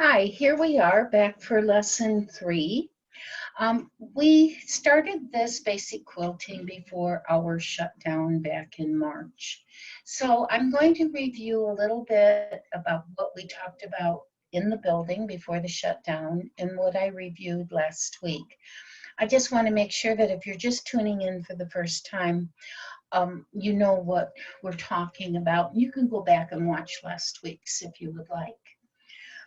Hi, here we are back for lesson 3. We started this basic quilting before our shutdown back in March. So I'm going to review a little bit about what we talked about in the building before the shutdown and what I reviewed last week. I just want to make sure that if you're just tuning in for the first time, you know what we're talking about. You can go back and watch last week's if you would like.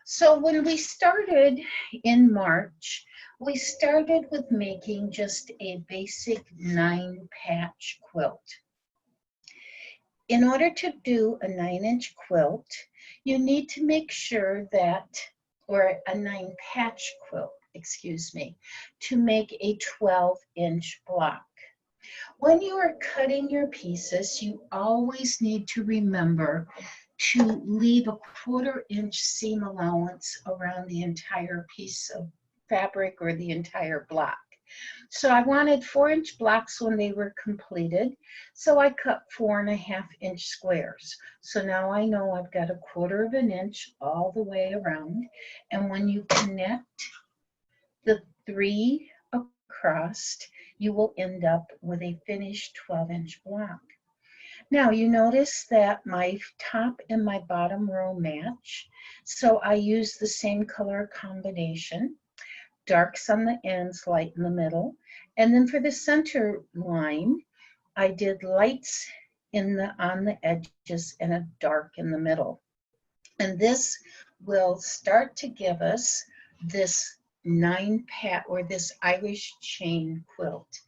So when we started in March, we started with making just a basic 9-patch quilt. In order to do a 9-inch quilt, you need to make sure that, or a 9-patch quilt, excuse me, to make a 12-inch block. When you are cutting your pieces, you always need to remember to leave a 1/4-inch seam allowance around the entire piece of fabric or the entire block. So I wanted 4-inch blocks when they were completed, so I cut 4.5-inch squares. So now I know I've got a 1/4 of an inch all the way around, and when you connect the 3 across, you will end up with a finished 12-inch block. Now you notice that my top and my bottom row match, so I use the same color combination, darks on the ends, light in the middle, and then for the center line, I did lights on the edges and a dark in the middle. And this will start to give us this 9-patch or this Irish chain quilt.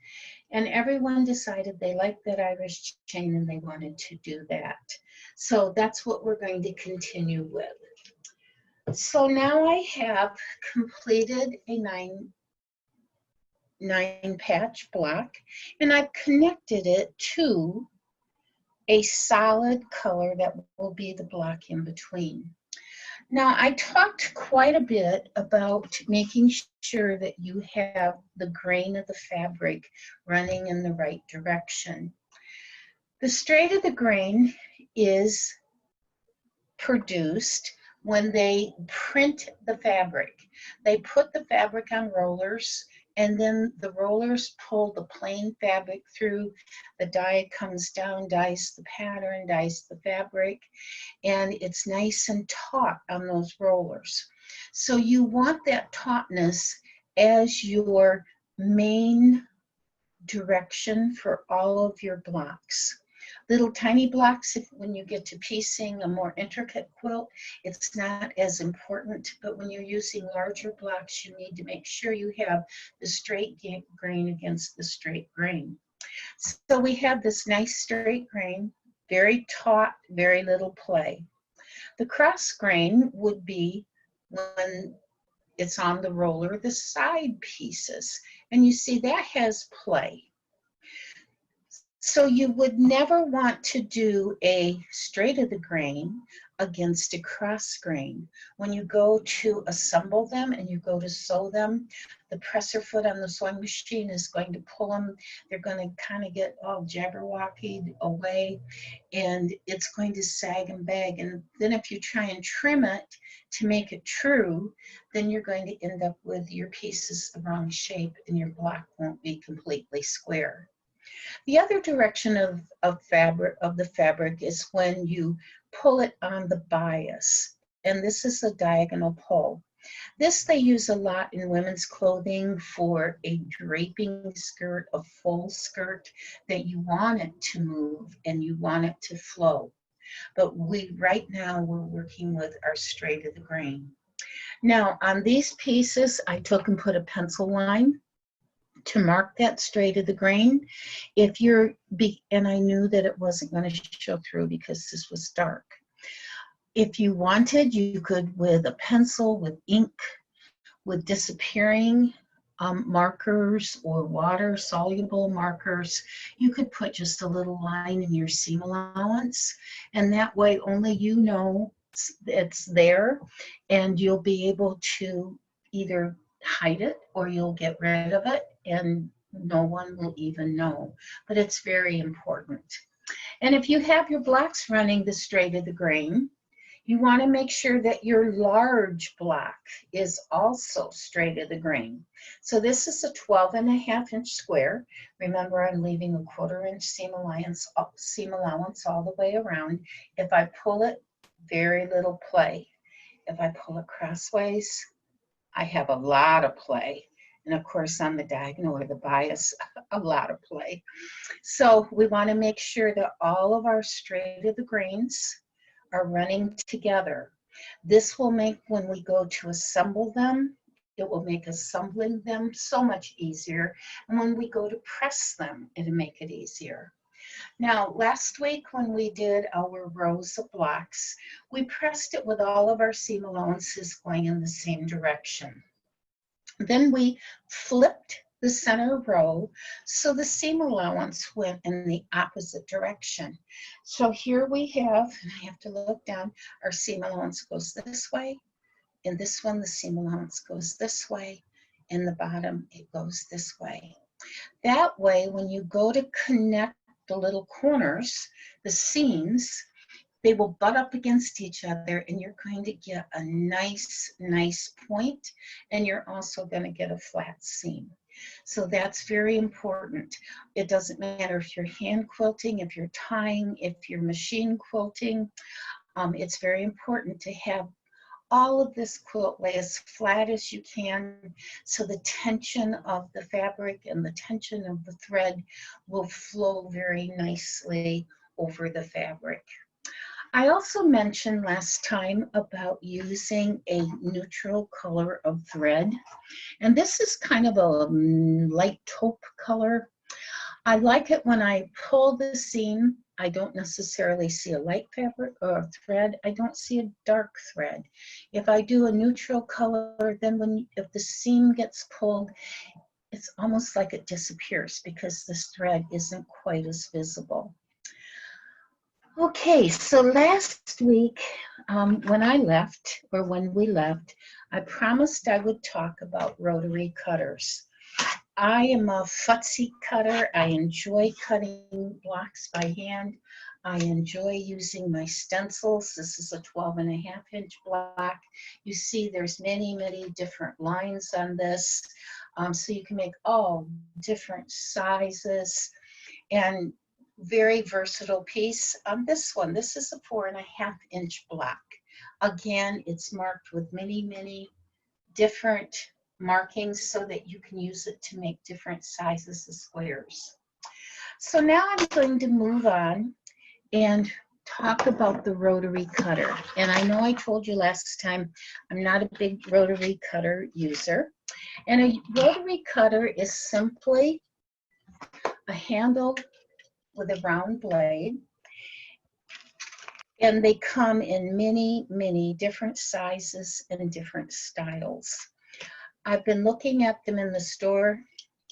And everyone decided they liked that Irish chain and they wanted to do that. So that's what we're going to continue with. So now I have completed a 9-patch block, and I've connected it to a solid color that will be the block in between. Now, I talked quite a bit about making sure that you have the grain of the fabric running in the right direction. The straight of the grain is produced when they print the fabric. They put the fabric on rollers, and then the rollers pull the plain fabric through. The die comes down, dies the pattern, dies the fabric, and it's nice and taut on those rollers. So you want that tautness as your main direction for all of your blocks. Little tiny blocks, when you get to piecing a more intricate quilt, it's not as important, but when you're using larger blocks, you need to make sure you have the straight grain against the straight grain. So we have this nice straight grain, very taut, very little play. The cross grain would be when it's on the roller, the side pieces, and you see that has play. So you would never want to do a straight of the grain against a cross grain. When you go to assemble them and you go to sew them, the presser foot on the sewing machine is going to pull them. They're going to kind of get all jabberwockied away, and it's going to sag and bag. And then if you try and trim it to make it true, then you're going to end up with your pieces the wrong shape and your block won't be completely square. The other direction of the fabric is when you pull it on the bias, and this is a diagonal pull. This they use a lot in women's clothing for a draping skirt, a full skirt, that you want it to move and you want it to flow. But right now we're working with our straight of the grain. Now on these pieces, I took and put a pencil line to mark that straight of the grain. And I knew that it wasn't going to show through because this was dark. If you wanted, you could, with a pencil, with ink, with disappearing markers or water soluble markers, you could put just a little line in your seam allowance, and that way only you know it's there, and you'll be able to either hide it or you'll get rid of it and no one will even know. But it's very important. And if you have your blocks running the straight of the grain, You want to make sure that your large block is also straight of the grain. So this is a 12.5-inch square. Remember, I'm leaving a 1/4-inch seam allowance all the way around. If I pull it, very little play. If I pull it crossways, I have a lot of play. And of course, on the diagonal or the bias, a lot of play. So we want to make sure that all of our straight of the grains are running together. This will make, when we go to assemble them, it will make assembling them so much easier. And when we go to press them, it'll make it easier. Now, last week when we did our rows of blocks, we pressed it with all of our seam allowances going in the same direction. Then we flipped the center row so the seam allowance went in the opposite direction. So here we have, and I have to look down, our seam allowance goes this way. In this one, the seam allowance goes this way. In the bottom, it goes this way. That way, when you go to connect the little corners, the seams, they will butt up against each other and you're going to get a nice point, and you're also going to get a flat seam. So that's very important. It doesn't matter if you're hand quilting, if you're tying, if you're machine quilting. It's very important to have all of this quilt lay as flat as you can, so the tension of the fabric and the tension of the thread will flow very nicely over the fabric. I also mentioned last time about using a neutral color of thread, and this is kind of a light taupe color. I like it when I pull the seam, I don't necessarily see a light fabric or thread. I don't see a dark thread. If I do a neutral color, then if the seam gets pulled, it's almost like it disappears because this thread isn't quite as visible. Okay, so last week when we left, I promised I would talk about rotary cutters. I am a futzy cutter. I enjoy cutting blocks by hand. I enjoy using my stencils. This is a 12.5-inch block. You see there's many different lines on this. So you can make all different sizes, and very versatile piece. This one, this is a 4.5-inch block. Again, it's marked with many different markings so that you can use it to make different sizes of squares. So now I'm going to move on and talk about the rotary cutter. And I know I told you last time I'm not a big rotary cutter user. And a rotary cutter is simply a handle with a round blade, and they come in many different sizes and different styles. I've been looking at them in the store.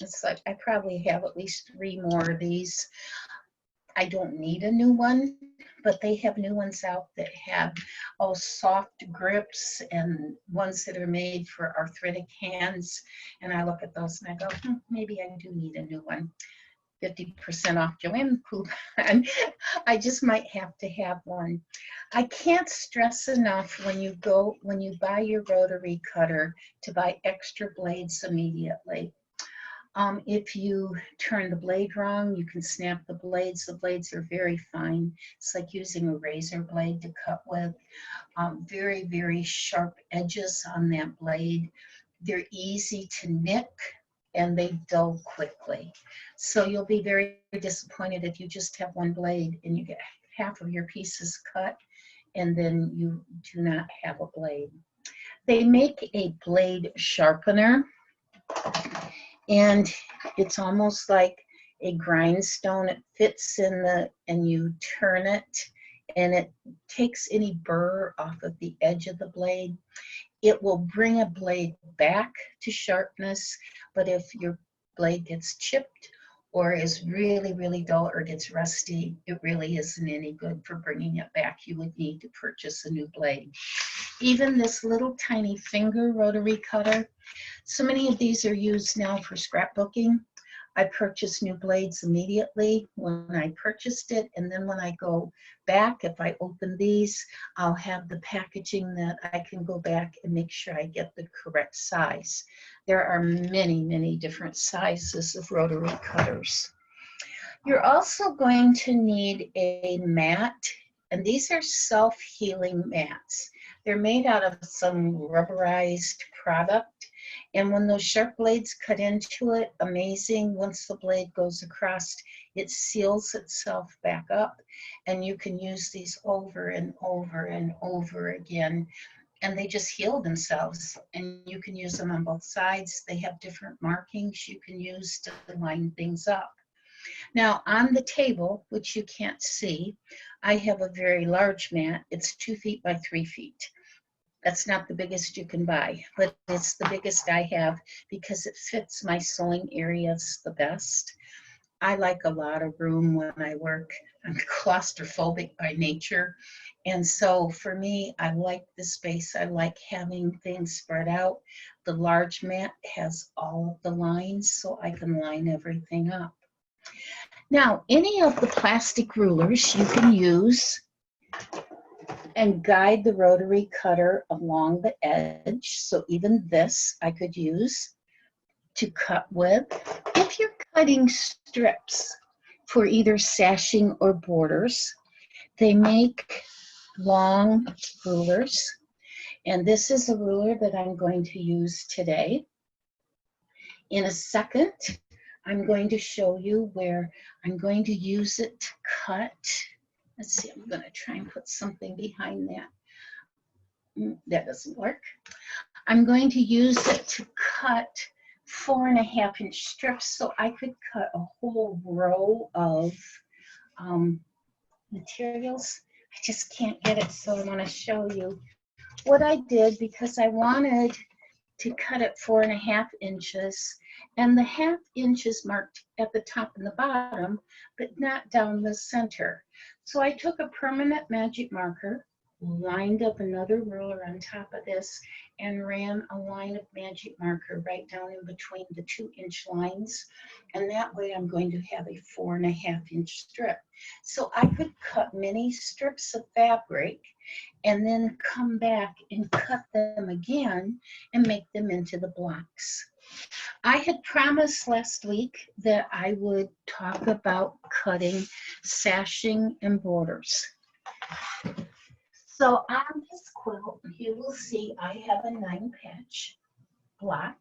It's like I probably have at least 3 more of these. I don't need a new one, but they have new ones out that have all soft grips and ones that are made for arthritic hands. And I look at those and I go, maybe I do need a new one. 50% off Joanne coupon. I just might have to have one. I can't stress enough when you buy your rotary cutter to buy extra blades immediately. If you turn the blade wrong, you can snap the blades. The blades are very fine. It's like using a razor blade to cut with. Very sharp edges on that blade. They're easy to nick, and they dull quickly. So you'll be very disappointed if you just have one blade and you get half of your pieces cut and then you do not have a blade. They make a blade sharpener, and it's almost like a grindstone. It fits in and you turn it and it takes any burr off of the edge of the blade. It will bring a blade back to sharpness, but if your blade gets chipped or is really dull or gets rusty, it really isn't any good for bringing it back. You would need to purchase a new blade. Even this little tiny finger rotary cutter, so many of these are used now for scrapbooking. I purchase new blades immediately when I purchased it, and then when I go back, if I open these, I'll have the packaging that I can go back and make sure I get the correct size. There are many, many different sizes of rotary cutters. You're also going to need a mat, and these are self-healing mats. They're made out of some rubberized product, and when those sharp blades cut into it, amazing, once the blade goes across, it seals itself back up, and you can use these over and over and over again, and they just heal themselves, and you can use them on both sides. They have different markings you can use to line things up. Now on the table, which you can't see, I have a very large mat. It's 2 feet by 3 feet. That's not the biggest you can buy, but it's the biggest I have because it fits my sewing areas the best. I like a lot of room when I work. I'm claustrophobic by nature. And so for me, I like the space. I like having things spread out. The large mat has all of the lines so I can line everything up. Now, any of the plastic rulers you can use and guide the rotary cutter along the edge. So even this I could use to cut with. If you're cutting strips for either sashing or borders, they make long rulers. And this is a ruler that I'm going to use today. In a second, I'm going to show you where I'm going to use it to cut. Let's see, I'm going to try and put something behind that. That doesn't work. I'm going to use it to cut 4.5-inch strips so I could cut a whole row of materials. I just can't get it, so I want to show you what I did because I wanted to cut it 4.5 inches, and the 1/2 inch is marked at the top and the bottom, but not down the center. So I took a permanent magic marker, lined up another ruler on top of this, and ran a line of magic marker right down in between the 2-inch lines. And that way I'm going to have a 4.5-inch strip. So I could cut many strips of fabric and then come back and cut them again and make them into the blocks. I had promised last week that I would talk about cutting, sashing, and borders. So on this quilt, you will see I have a 9-patch block.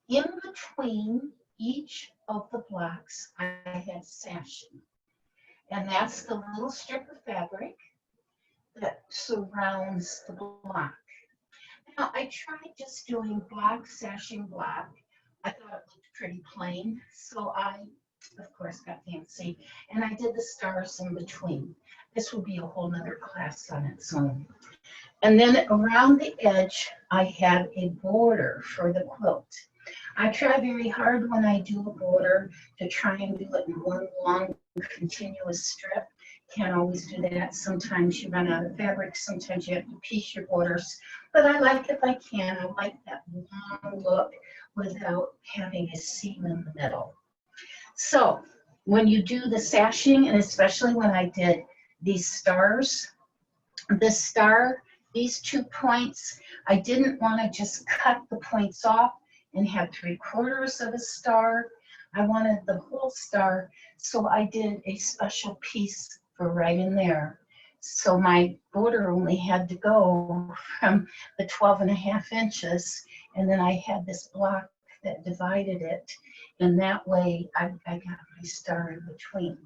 In between each of the blocks, I had sashing. And that's the little strip of fabric that surrounds the block. Now, I tried just doing block, sashing, block. I thought it looked pretty plain, so I, of course, got fancy, and I did the stars in between. This will be a whole nother class on its own. And then around the edge, I had a border for the quilt. I try very hard when I do a border to try and do it in one long continuous strip. Can't always do that. Sometimes you run out of fabric, sometimes you have to piece your borders. But I like if I can, I like that long look without having a seam in the middle. So when you do the sashing, and especially when I did these stars, this star, these 2 points, I didn't want to just cut the points off and have 3/4 of a star. I wanted the whole star, so I did a special piece for right in there. So my border only had to go from the 12.5 inches, and then I had this block that divided it, and that way I got my star in between.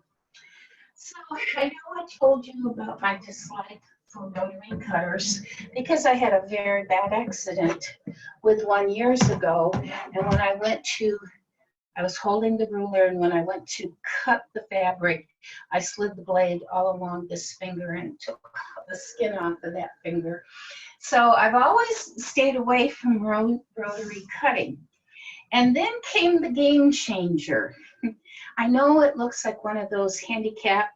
So I know I told you about my dislike for rotary cutters because I had a very bad accident with one years ago, and when I was holding the ruler, and when I went to cut the fabric, I slid the blade all along this finger and took the skin off of that finger. So I've always stayed away from rotary cutting. And then came the game changer. I know it looks like one of those handicap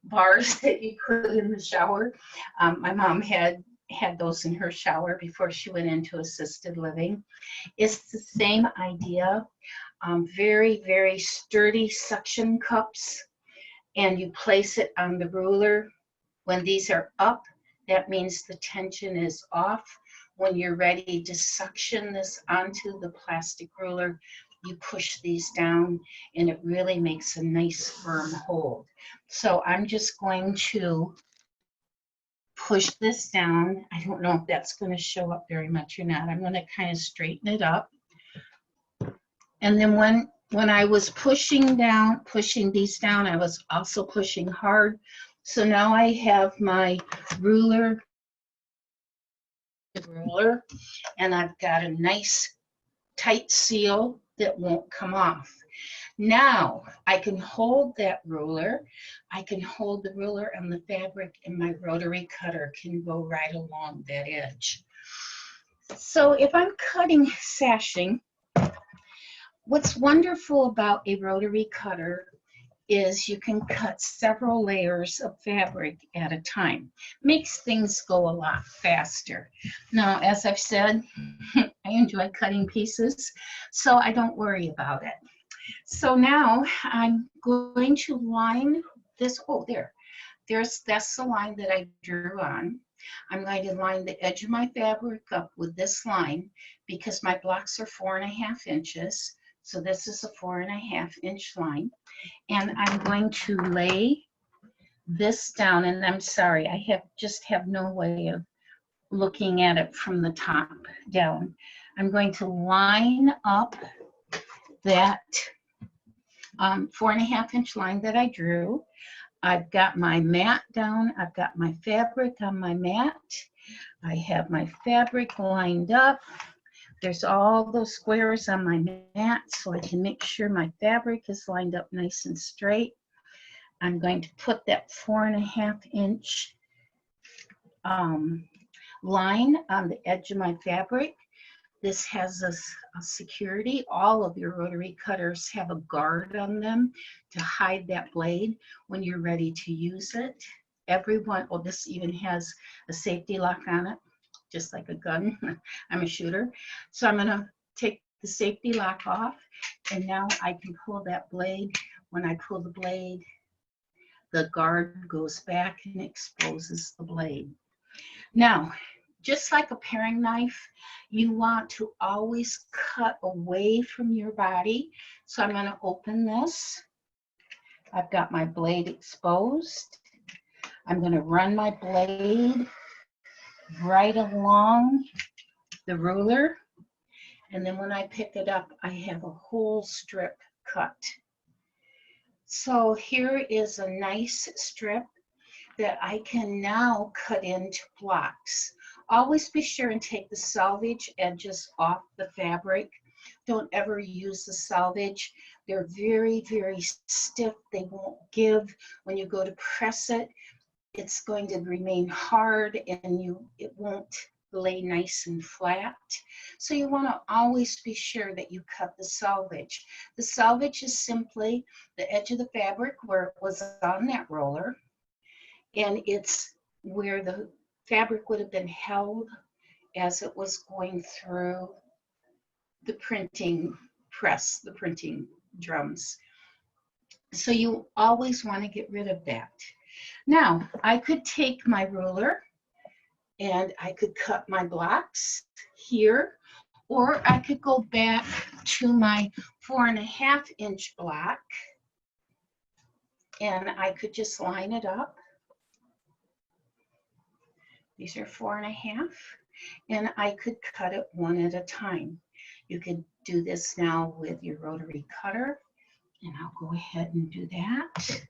bars that you put in the shower. My mom had those in her shower before she went into assisted living. It's the same idea. very, very sturdy suction cups, and you place it on the ruler. When these are up, that means the tension is off. When you're ready to suction this onto the plastic ruler, you push these down and it really makes a nice firm hold. So I'm just going to push this down. I don't know if that's going to show up very much or not. I'm going to kind of straighten it up. And then when I was pushing these down, I was also pushing hard. So now I have my ruler, and I've got a nice tight seal that won't come off. Now I can hold that ruler. I can hold the ruler and the fabric, and my rotary cutter can go right along that edge. So if I'm cutting sashing, what's wonderful about a rotary cutter is you can cut several layers of fabric at a time. Makes things go a lot faster. Now, as I've said, I enjoy cutting pieces, so I don't worry about it. So now I'm going to line this, that's the line that I drew on. I'm going to line the edge of my fabric up with this line because my blocks are 4.5 inches. So this is a 4.5 inch line. And I'm going to lay this down, and I'm sorry, I just have no way of looking at it from the top down. I'm going to line up that 4.5 inch line that I drew. I've got my mat down. I've got my fabric on my mat. I have my fabric lined up. There's all those squares on my mat, so I can make sure my fabric is lined up nice and straight. I'm going to put that 4.5 inch line on the edge of my fabric. This has a security. All of your rotary cutters have a guard on them to hide that blade when you're ready to use it. Everyone, oh, this even has a safety lock on it, just like a gun. I'm a shooter. So I'm gonna take the safety lock off, and now I can pull that blade. When I pull the blade, the guard goes back and exposes the blade. Now, just like a paring knife, you want to always cut away from your body. So I'm going to open this. I've got my blade exposed. I'm going to run my blade right along the ruler. And then when I pick it up, I have a whole strip cut. So here is a nice strip that I can now cut into blocks. Always be sure and take the selvage edges off the fabric. Don't ever use the selvage. They're very, very stiff. They won't give. When you go to press it, it's going to remain hard and it won't lay nice and flat. So you want to always be sure that you cut the selvage. The selvage is simply the edge of the fabric where it was on that roller, and it's where the fabric would have been held as it was going through the printing press, the printing drums. So you always want to get rid of that. Now, I could take my ruler and I could cut my blocks here, or I could go back to my 4.5 inch block and I could just line it up. These are 4.5, and I could cut it one at a time. You could do this now with your rotary cutter, and I'll go ahead and do that.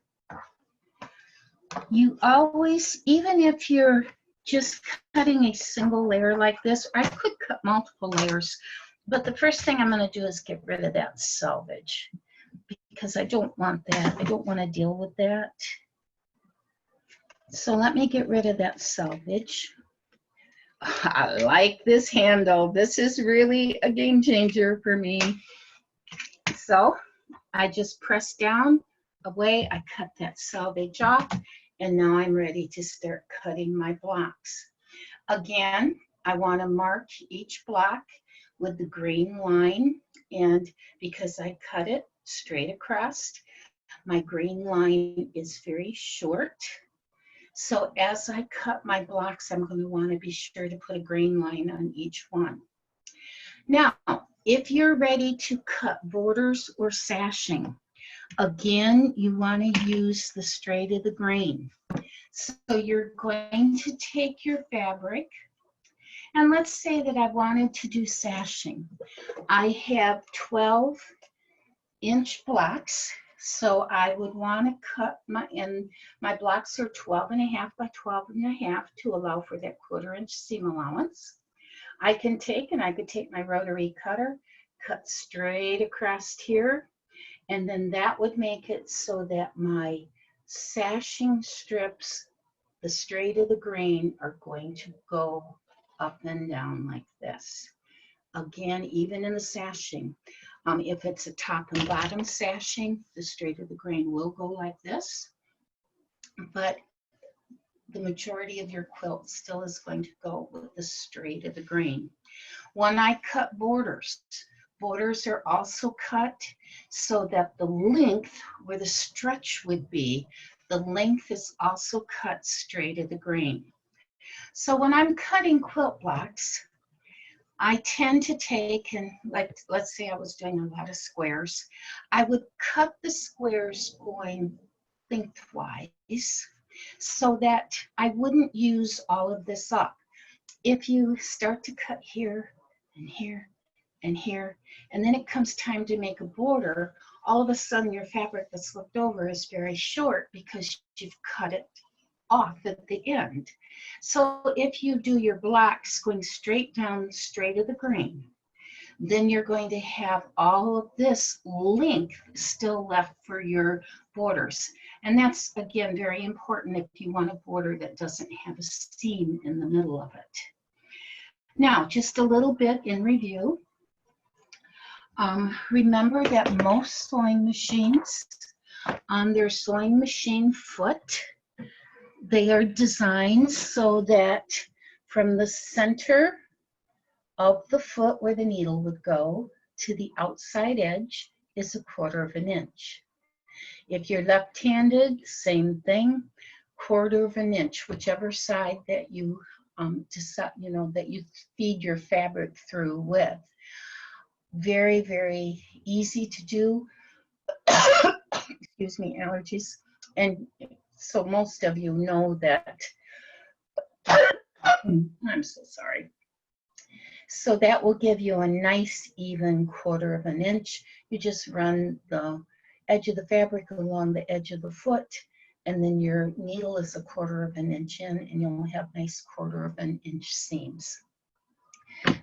You always, even if you're just cutting a single layer like this, I could cut multiple layers, but the first thing I'm going to do is get rid of that selvage because I don't want that. I don't want to deal with that. So let me get rid of that selvage. I like this handle. This is really a game changer for me. So I just press down away. I cut that selvage off, and now I'm ready to start cutting my blocks. Again, I want to mark each block with the green line, and because I cut it straight across, my green line is very short. So as I cut my blocks, I'm going to want to be sure to put a green line on each one. Now, if you're ready to cut borders or sashing, again, you want to use the straight of the grain. So you're going to take your fabric, and let's say that I wanted to do sashing. I have 12-inch blocks, so I would want to cut my blocks are 12.5 by 12.5 to allow for that 1/4-inch seam allowance. I could take my rotary cutter, cut straight across here, and then that would make it so that my sashing strips, the straight of the grain, are going to go up and down like this. Again, even in the sashing, if it's a top and bottom sashing, the straight of the grain will go like this, but the majority of your quilt still is going to go with the straight of the grain. When I cut borders, borders are also cut so that the length where the stretch would be, the length is also cut straight of the grain. So when I'm cutting quilt blocks, I tend to take, and like, let's say I was doing a lot of squares, I would cut the squares going lengthwise so that I wouldn't use all of this up. If you start to cut here and here and here, and then it comes time to make a border, all of a sudden your fabric that's left over is very short because you've cut it off at the end. So if you do your blocks going straight down, straight of the grain, then you're going to have all of this length still left for your borders. And that's, again, very important if you want a border that doesn't have a seam in the middle of it. Now, just a little bit in review. Remember that most sewing machines, on their sewing machine foot, they are designed so that from the center of the foot where the needle would go to the outside edge is 1/4 inch. If you're left-handed, same thing, 1/4 inch, whichever side that you decide, that you feed your fabric through with. Very, very easy to do. Excuse me, allergies. And so most of you know that. I'm so sorry. So that will give you a nice even 1/4 inch. You just run the edge of the fabric along the edge of the foot, and then your needle is 1/4 inch in, and you'll have nice 1/4 inch seams.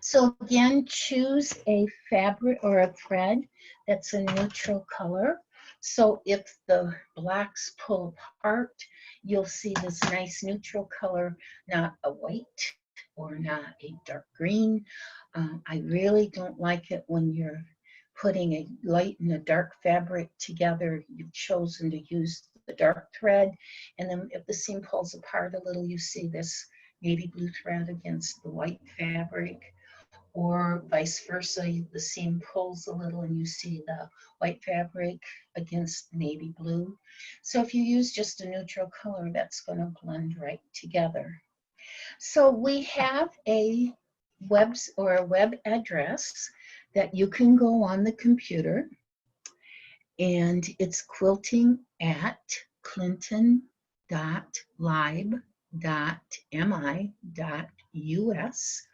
So again, choose a fabric or a thread that's a neutral color. So if the blocks pull apart, you'll see this nice neutral color, not a white or not a dark green. I really don't like it when you're putting a light and a dark fabric together. You've chosen to use the dark thread, and then if the seam pulls apart a little, you see this navy blue thread against the white fabric, or vice versa, the seam pulls a little and you see the white fabric against navy blue. So if you use just a neutral color, that's going to blend right together. So we have a web address that you can go on the computer, and it's quilting@clinton.lib.mi.us.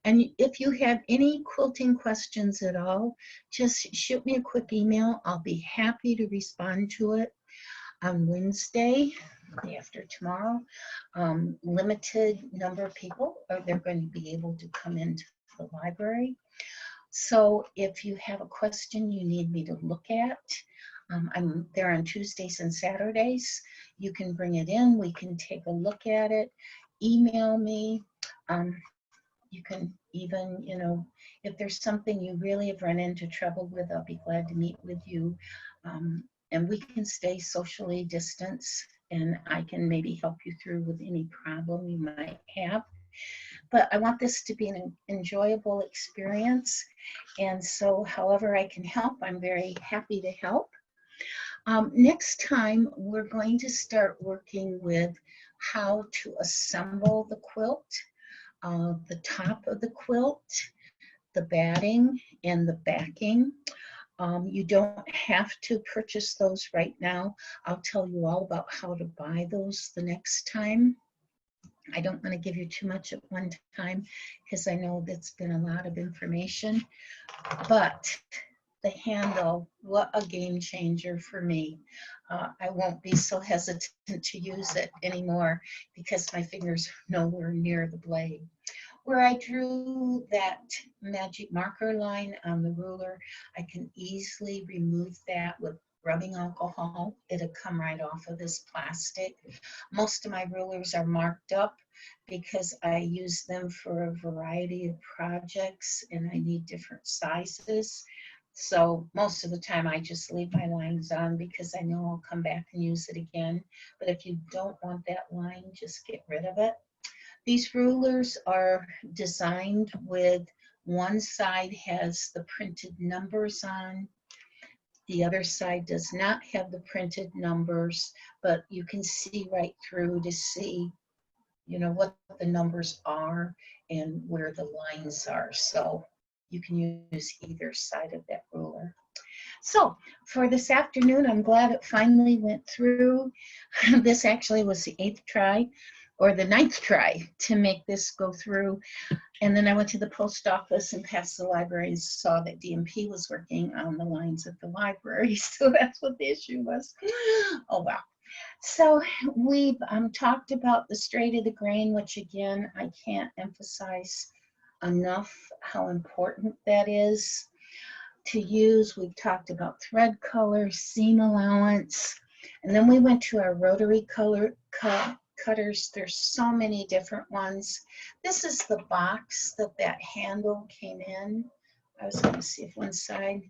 And if you have any quilting questions at all, just shoot me a quick email. I'll be happy to respond to it. On Wednesday, day after tomorrow, limited number of people they're going to be able to come into the library. So if you have a question you need me to look at, I'm there on Tuesdays and Saturdays. You can bring it in. We can take a look at it. Email me. You can even, if there's something you really have run into trouble with, I'll be glad to meet with you. And we can stay socially distanced, and I can maybe help you through with any problem you might have. but I want this to be an enjoyable experience. And so however I can help, I'm very happy to help. Next time, we're going to start working with how to assemble the quilt, the top of the quilt, the batting, and the backing. You don't have to purchase those right now. I'll tell you all about how to buy those the next time. I don't want to give you too much at one time because I know that's been a lot of information, but the handle, what a game changer for me. I won't be so hesitant to use it anymore because my fingers are nowhere near the blade. Where I drew that magic marker line on the ruler, I can easily remove that with rubbing alcohol. It'll come right off of this plastic. Most of my rulers are marked up because I use them for a variety of projects and I need different sizes. So most of the time I just leave my lines on because I know I'll come back and use it again. But if you don't want that line, just get rid of it. These rulers are designed with one side has the printed numbers on, the other side does not have the printed numbers, but you can see right through to see, you know, what the numbers are and where the lines are. So you can use either side of that ruler. So for this afternoon, I'm glad it finally went through. This actually was the 8th try or the 9th try to make this go through. And then I went to the post office and past the library and saw that DMP was working on the lines at the library. So that's what the issue was. Oh, wow. So we've talked about the straight of the grain, which again, I can't emphasize enough how important that is to use. We've talked about thread color, seam allowance, and then we went to our rotary cutters. There's so many different ones. This is the box that handle came in. I was going to see if one side.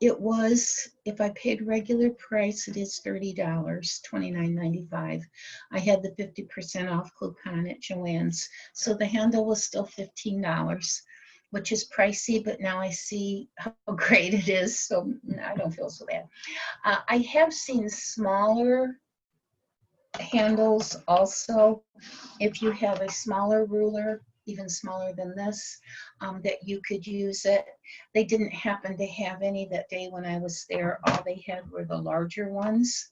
It was, if I paid regular price, it is $30, $29.95. I had the 50% off coupon at Joann's, so the handle was still $15, which is pricey, but now I see how great it is, so I don't feel so bad. I have seen smaller handles also. If you have a smaller ruler, even smaller than this, that you could use it. They didn't happen to have any that day when I was there. All they had were the larger ones,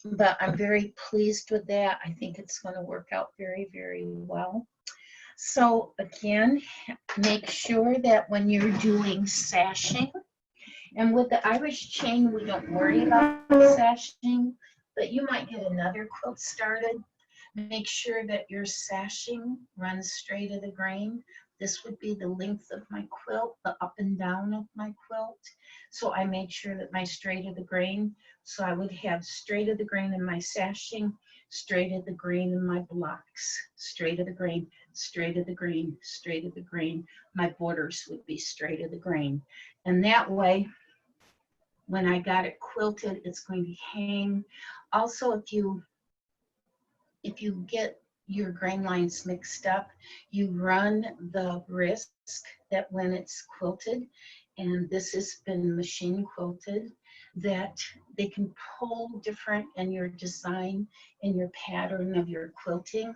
but I'm very pleased with that. I think it's going to work out very, very well. So again, make sure that when you're doing sashing, and with the Irish chain, we don't worry about sashing, but you might get another quilt started. Make sure that your sashing runs straight of the grain. This would be the length of my quilt, the up and down of my quilt. So I made sure that my straight of the grain, so I would have straight of the grain in my sashing, straight of the grain in my blocks, straight of the grain, straight of the grain, straight of the grain. My borders would be straight of the grain. And that way, when I got it quilted, it's going to hang. Also, if you get your grain lines mixed up, you run the risk that when it's quilted, and this has been machine quilted, that they can pull different, and your design and your pattern of your quilting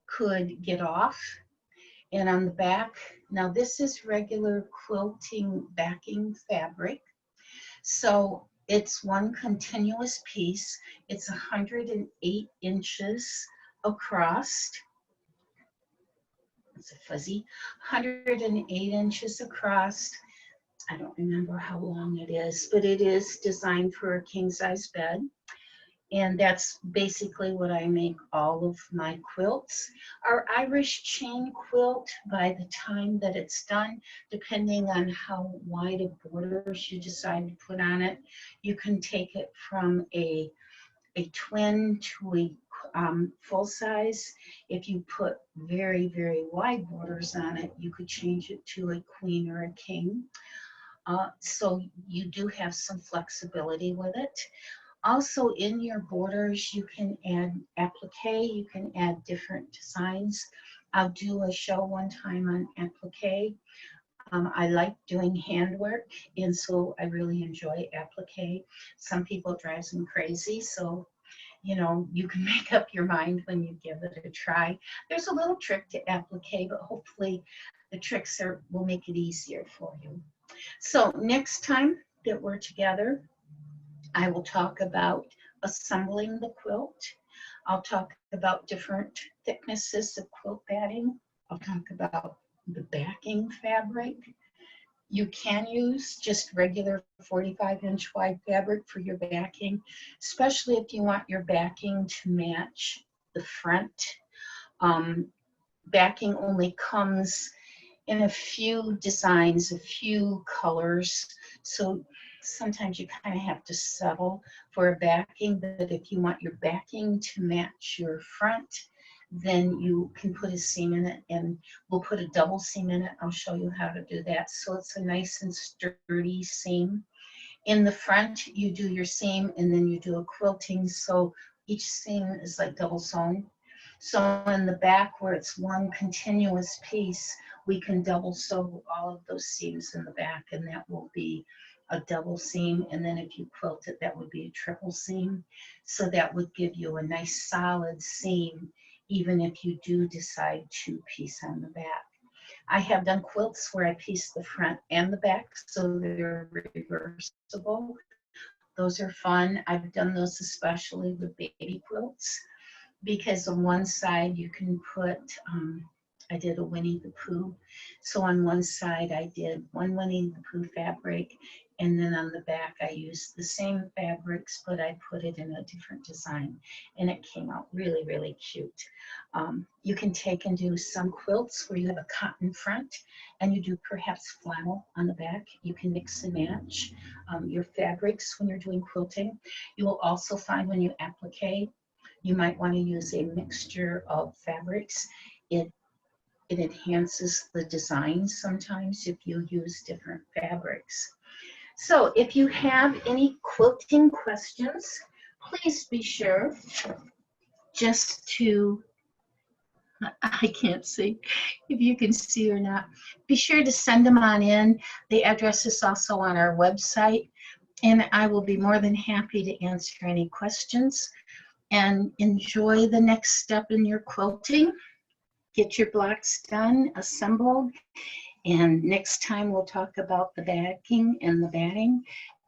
could get off. And on the back, now this is regular quilting backing fabric. So it's one continuous piece. It's 108 inches across. It's a fuzzy. 108 inches across. I don't remember how long it is, but it is designed for a king size bed. And that's basically what I make all of my quilts. Our Irish chain quilt, by the time that it's done, depending on how wide of borders you decide to put on it, you can take it from a twin to a full size. If you put very, very wide borders on it, you could change it to a queen or a king. So you do have some flexibility with it. Also in your borders, you can add applique, you can add different designs. I'll do a show one time on applique. I like doing handwork, and so I really enjoy applique. Some people it drives them crazy, so you know, you can make up your mind when you give it a try. There's a little trick to applique, but hopefully the tricks will make it easier for you. So next time that we're together, I will talk about assembling the quilt. I'll talk about different thicknesses of quilt batting. I'll talk about the backing fabric. You can use just regular 45-inch wide fabric for your backing, especially if you want your backing to match the front. Backing only comes in a few designs, a few colors. So sometimes you kind of have to settle for a backing, but if you want your backing to match your front, then you can put a seam in it, and we'll put a double seam in it. I'll show you how to do that. So it's a nice and sturdy seam. In the front, you do your seam and then you do a quilting. So each seam is like double sewn. So in the back where it's one continuous piece, we can double sew all of those seams in the back, and that will be a double seam. And then if you quilt it, that would be a triple seam. So that would give you a nice solid seam, even if you do decide to piece on the back. I have done quilts where I piece the front and the back, so they're reversible. Those are fun. I've done those especially with baby quilts, because on one side you can put, I did a Winnie the Pooh. So on one side I did one Winnie the Pooh fabric, and then on the back I used the same fabrics, but I put it in a different design, and it came out really, really cute. You can take and do some quilts where you have a cotton front and you do perhaps flannel on the back. You can mix and match your fabrics when you're doing quilting. You will also find when you applique, you might want to use a mixture of fabrics. It enhances the design sometimes if you use different fabrics. So if you have any quilting questions, please be sure just to, I can't see if you can see or not, be sure to send them on in. The address is also on our website, and I will be more than happy to answer any questions. And enjoy the next step in your quilting. Get your blocks done, assembled, and next time we'll talk about the backing and the batting,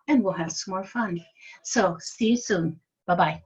and we'll have some more fun. So see you soon. Bye-bye.